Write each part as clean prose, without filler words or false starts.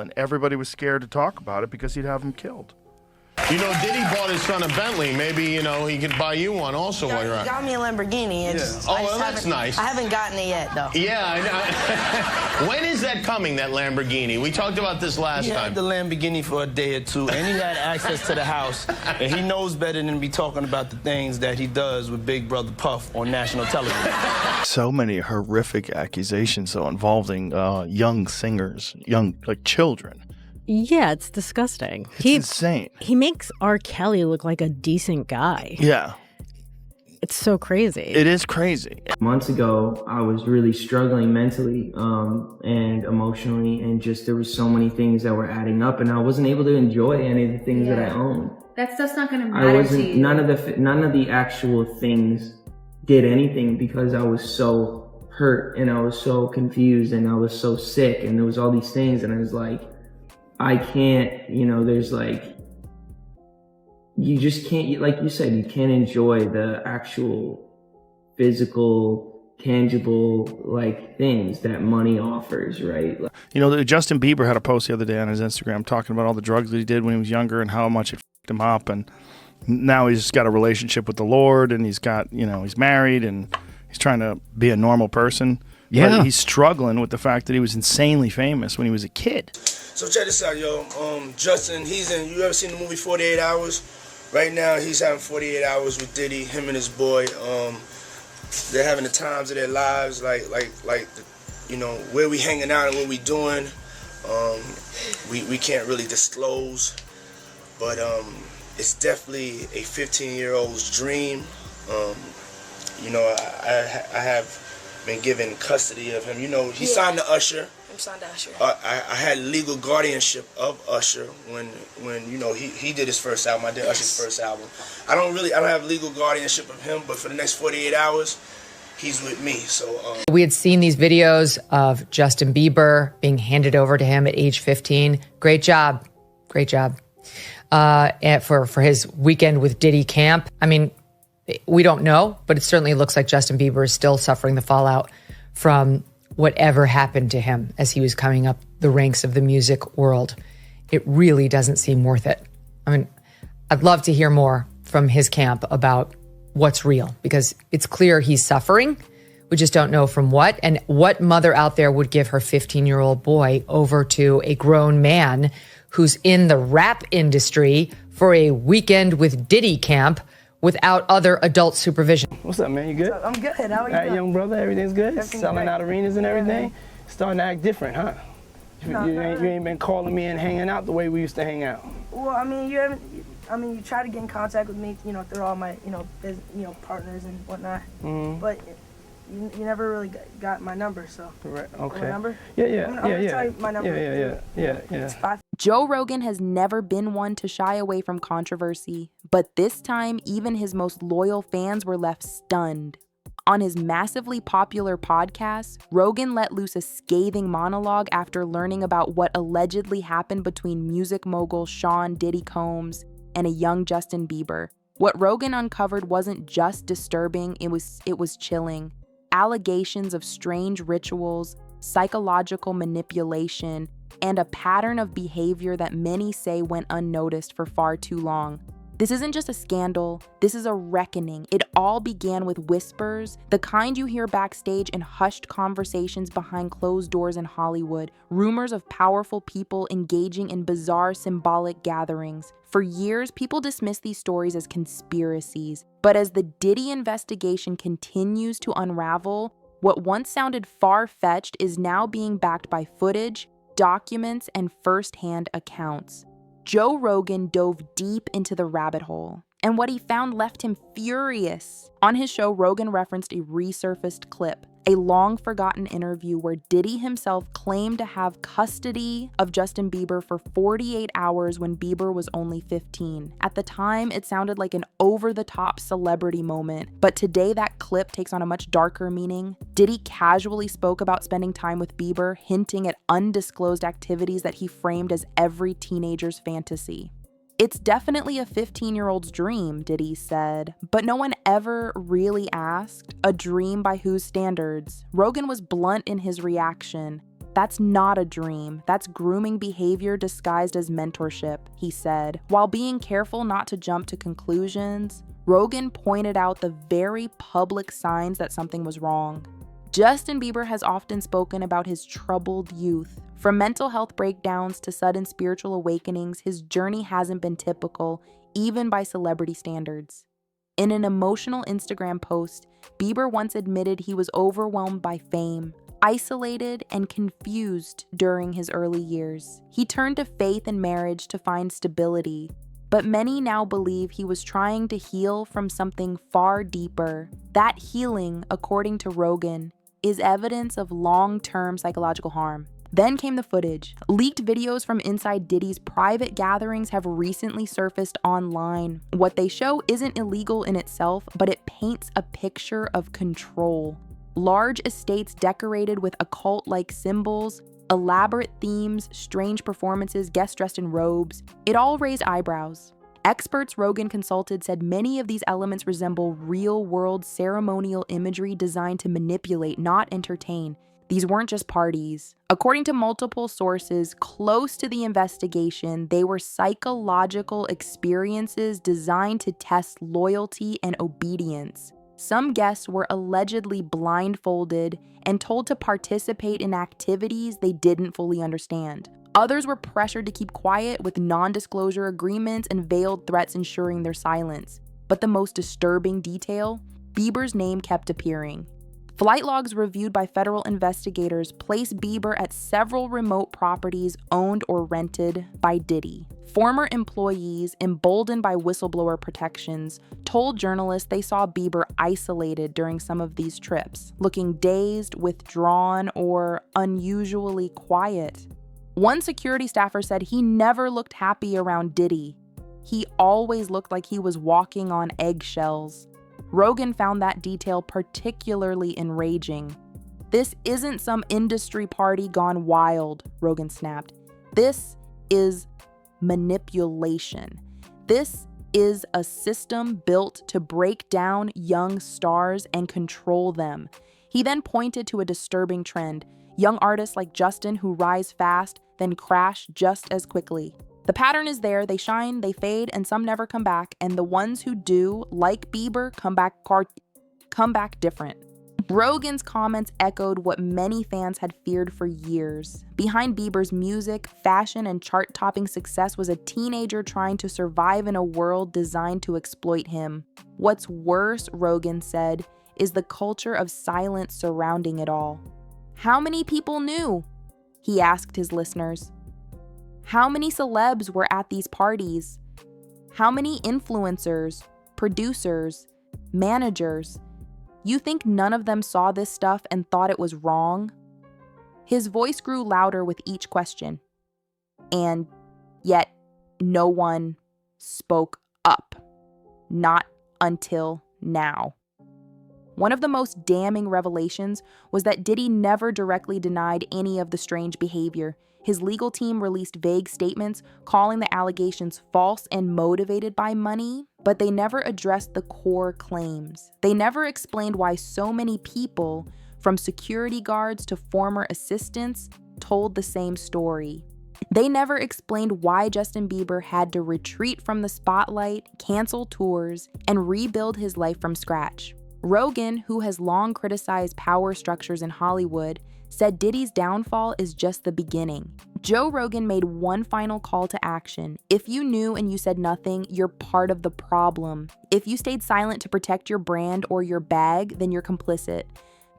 and everybody was scared to talk about it because he'd have him killed. You know, Diddy bought his son a Bentley. Maybe, you know, he could buy you one also while you're out. He got me a Lamborghini. Oh, well, that's nice. I haven't gotten it yet, though. Yeah, I know. When is that coming, that Lamborghini? We talked about this last time. He had the Lamborghini for a day or two, and he had access to the house, and he knows better than to be talking about the things that he does with Big Brother Puff on national television. So many horrific accusations, though, involving young singers, like children. Yeah, it's disgusting. It's insane. He makes R. Kelly look like a decent guy. Yeah. It's so crazy. It is crazy. Months ago, I was really struggling mentally and emotionally, and just there was so many things that were adding up, and I wasn't able to enjoy any of the things that I owned. That stuff's not going to matter to you. None of the actual things did anything because I was so hurt and I was so confused and I was so sick, and there was all these things, and I was like, I can't, you know, there's like, you just can't, like you said, you can't enjoy the actual physical, tangible, like, things that money offers, right? You know, Justin Bieber had a post the other day on his Instagram talking about all the drugs that he did when he was younger and how much it f***ed him up. And now he's got a relationship with the Lord, and he's got, you know, he's married and he's trying to be a normal person. Yeah. But he's struggling with the fact that he was insanely famous when he was a kid. So check this out, yo. Justin, you ever seen the movie 48 Hours? Right now, he's having 48 hours with Diddy, him and his boy. They're having the times of their lives, like, you know, where we hanging out and what we doing. We can't really disclose, but it's definitely a 15-year-old's dream. You know, I have been given custody of him. You know, he signed to Usher. I'm signed to Usher. I had legal guardianship of Usher when you know he did his first album. I did Usher's first album. I don't have legal guardianship of him, but for the next 48 hours, he's with me. So we had seen these videos of Justin Bieber being handed over to him at age 15. Great job. And for his weekend with Diddy camp. I mean, we don't know, but it certainly looks like Justin Bieber is still suffering the fallout from whatever happened to him as he was coming up the ranks of the music world. It really doesn't seem worth it. I mean, I'd love to hear more from his camp about what's real, because it's clear he's suffering. We just don't know from what. And what mother out there would give her 15-year-old boy over to a grown man who's in the rap industry for a weekend with Diddy camp without other adult supervision? What's up, man? You good? I'm good. How are you? All right, young brother, everything's good? Everything's Selling great. out arenas and everything? Yeah. Starting to act different, huh? You ain't been calling me and hanging out the way we used to hang out. Well, I mean, you try to get in contact with me, you know, through all my, partners and whatnot. Mm-hmm. But you never really got my number, so. Right. Okay. My number? Yeah. I'm gonna tell you my number. Yeah. It's 5. Joe Rogan has never been one to shy away from controversy, but this time, even his most loyal fans were left stunned. On his massively popular podcast, Rogan let loose a scathing monologue after learning about what allegedly happened between music mogul Sean Diddy Combs and a young Justin Bieber. What Rogan uncovered wasn't just disturbing, it was chilling. Allegations of strange rituals, psychological manipulation, and a pattern of behavior that many say went unnoticed for far too long. This isn't just a scandal, this is a reckoning. It all began with whispers, the kind you hear backstage in hushed conversations behind closed doors in Hollywood, rumors of powerful people engaging in bizarre symbolic gatherings. For years, people dismissed these stories as conspiracies, but as the Diddy investigation continues to unravel, what once sounded far-fetched is now being backed by footage, documents, and first-hand accounts. Joe Rogan dove deep into the rabbit hole, and what he found left him furious. On his show, Rogan referenced a resurfaced clip, a long-forgotten interview where Diddy himself claimed to have custody of Justin Bieber for 48 hours when Bieber was only 15. At the time, it sounded like an over-the-top celebrity moment, but today that clip takes on a much darker meaning. Diddy casually spoke about spending time with Bieber, hinting at undisclosed activities that he framed as every teenager's fantasy. It's definitely a 15-year-old's dream, Diddy said, but no one ever really asked, a dream by whose standards? Rogan was blunt in his reaction. "That's not a dream. That's grooming behavior disguised as mentorship," he said. While being careful not to jump to conclusions, Rogan pointed out the very public signs that something was wrong. Justin Bieber has often spoken about his troubled youth. From mental health breakdowns to sudden spiritual awakenings, his journey hasn't been typical, even by celebrity standards. In an emotional Instagram post, Bieber once admitted he was overwhelmed by fame, isolated, and confused during his early years. He turned to faith and marriage to find stability, but many now believe he was trying to heal from something far deeper. That healing, according to Rogan, is evidence of long-term psychological harm. Then came the footage. Leaked videos from inside Diddy's private gatherings have recently surfaced online. What they show isn't illegal in itself, but it paints a picture of control. Large estates decorated with occult-like symbols, elaborate themes, strange performances, guests dressed in robes. It all raised eyebrows. Experts Rogan consulted said many of these elements resemble real-world ceremonial imagery designed to manipulate, not entertain. These weren't just parties. According to multiple sources close to the investigation, they were psychological experiences designed to test loyalty and obedience. Some guests were allegedly blindfolded and told to participate in activities they didn't fully understand. Others were pressured to keep quiet with non-disclosure agreements and veiled threats ensuring their silence. But the most disturbing detail, Bieber's name kept appearing. Flight logs reviewed by federal investigators place Bieber at several remote properties owned or rented by Diddy. Former employees, emboldened by whistleblower protections, told journalists they saw Bieber isolated during some of these trips, looking dazed, withdrawn, or unusually quiet. One security staffer said he never looked happy around Diddy. He always looked like he was walking on eggshells. Rogan found that detail particularly enraging. "This isn't some industry party gone wild," Rogan snapped. "This is manipulation. This is a system built to break down young stars and control them." He then pointed to a disturbing trend: young artists like Justin who rise fast, then crash just as quickly. The pattern is there: they shine, they fade, and some never come back, and the ones who do, like Bieber, come back different. Rogan's comments echoed what many fans had feared for years. Behind Bieber's music, fashion, and chart-topping success was a teenager trying to survive in a world designed to exploit him. What's worse, Rogan said, is the culture of silence surrounding it all. "How many people knew?" he asked his listeners. "How many celebs were at these parties? How many influencers, producers, managers? You think none of them saw this stuff and thought it was wrong?" His voice grew louder with each question. And yet, no one spoke up. Not until now. One of the most damning revelations was that Diddy never directly denied any of the strange behavior. His legal team released vague statements calling the allegations false and motivated by money, but they never addressed the core claims. They never explained why so many people, from security guards to former assistants, told the same story. They never explained why Justin Bieber had to retreat from the spotlight, cancel tours, and rebuild his life from scratch. Rogan, who has long criticized power structures in Hollywood, said Diddy's downfall is just the beginning. Joe Rogan made one final call to action: if you knew and you said nothing, you're part of the problem. If you stayed silent to protect your brand or your bag, then you're complicit.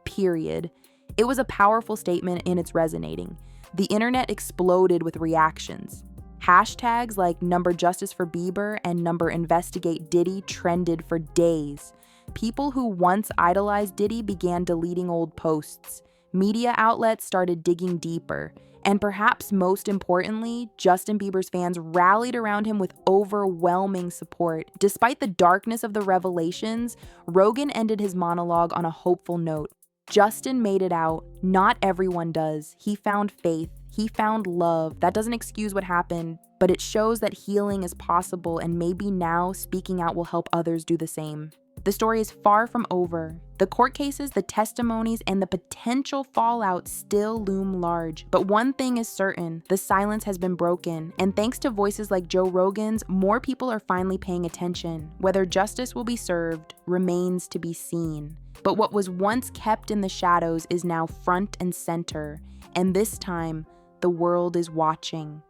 Period. It was a powerful statement and it's resonating. The internet exploded with reactions. Hashtags like #Justice for Bieber and #Investigate Diddy trended for days. People who once idolized Diddy began deleting old posts. Media outlets started digging deeper. And perhaps most importantly, Justin Bieber's fans rallied around him with overwhelming support. Despite the darkness of the revelations, Rogan ended his monologue on a hopeful note. Justin made it out. Not everyone does. He found faith. He found love. That doesn't excuse what happened, but it shows that healing is possible, and maybe now speaking out will help others do the same. The story is far from over. The court cases, the testimonies, and the potential fallout still loom large. But one thing is certain, the silence has been broken. And thanks to voices like Joe Rogan's, more people are finally paying attention. Whether justice will be served remains to be seen. But what was once kept in the shadows is now front and center. And this time, the world is watching.